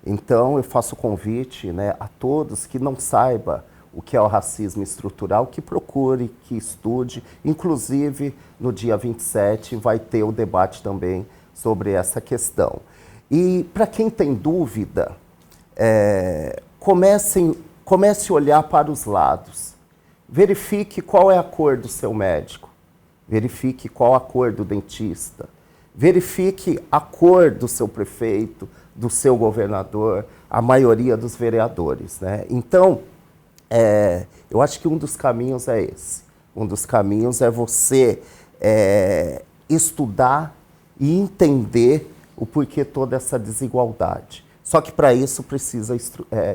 Então, eu faço convite, né, a todos que não saibam o que é o racismo estrutural, que procure, que estude. Inclusive, no dia 27 vai ter o debate também sobre essa questão. E para quem tem dúvida, comece a olhar para os lados. Verifique qual é a cor do seu médico. Verifique qual a cor do dentista. Verifique a cor do seu prefeito, do seu governador, a maioria dos vereadores, né? Então, eu acho que um dos caminhos é esse. Um dos caminhos é você estudar e entender o porquê toda essa desigualdade. Só que para isso precisa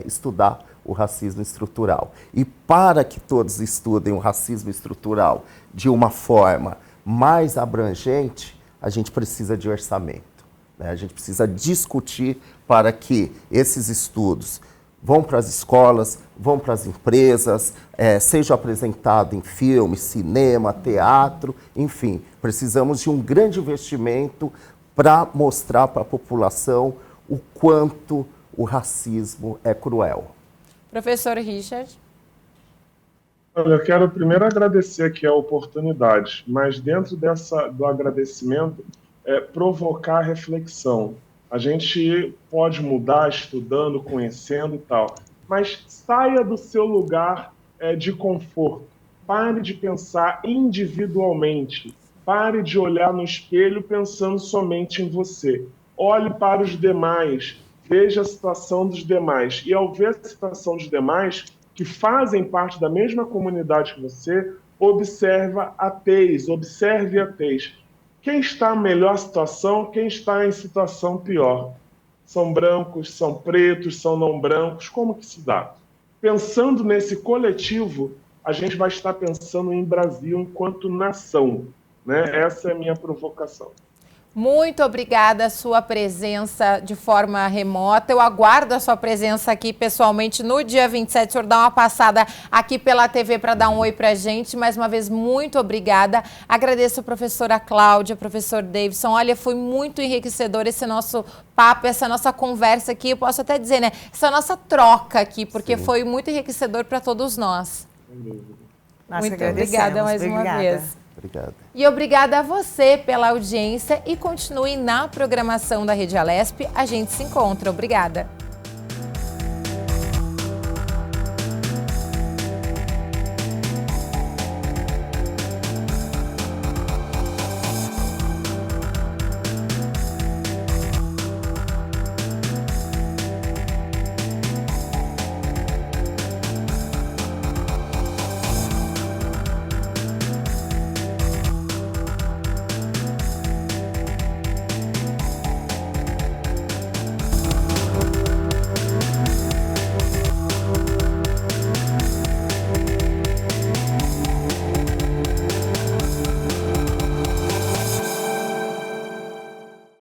estudar o racismo estrutural. E para que todos estudem o racismo estrutural de uma forma mais abrangente, a gente precisa de orçamento. A gente precisa discutir para que esses estudos vão para as escolas, vão para as empresas, sejam apresentados em filme, cinema, teatro, enfim. Precisamos de um grande investimento para mostrar para a população o quanto o racismo é cruel. Professor Richard. Olha, eu quero primeiro agradecer aqui a oportunidade, mas dentro do agradecimento, provocar reflexão. A gente pode mudar estudando, conhecendo e tal, mas saia do seu lugar de conforto. Pare de pensar individualmente. Pare de olhar no espelho pensando somente em você. Olhe para os demais. Veja a situação dos demais. E ao ver a situação dos demais, que fazem parte da mesma comunidade que você, observe ateis. Quem está em melhor situação, quem está em situação pior? São brancos, são pretos, são não brancos, como que se dá? Pensando nesse coletivo, a gente vai estar pensando em Brasil enquanto nação, né? Essa é a minha provocação. Muito obrigada a sua presença de forma remota. Eu aguardo a sua presença aqui pessoalmente no dia 27. O senhor dá uma passada aqui pela TV para dar um oi para a gente. Mais uma vez, muito obrigada. Agradeço a professora Cláudia, professor Davidson. Olha, foi muito enriquecedor esse nosso papo, essa nossa conversa aqui. Eu posso até dizer, né? Essa nossa troca aqui, porque foi muito enriquecedor para todos nós. Muito obrigada mais uma vez. Obrigado. E obrigada a você pela audiência e continue na programação da Rede Alesp. A gente se encontra. Obrigada.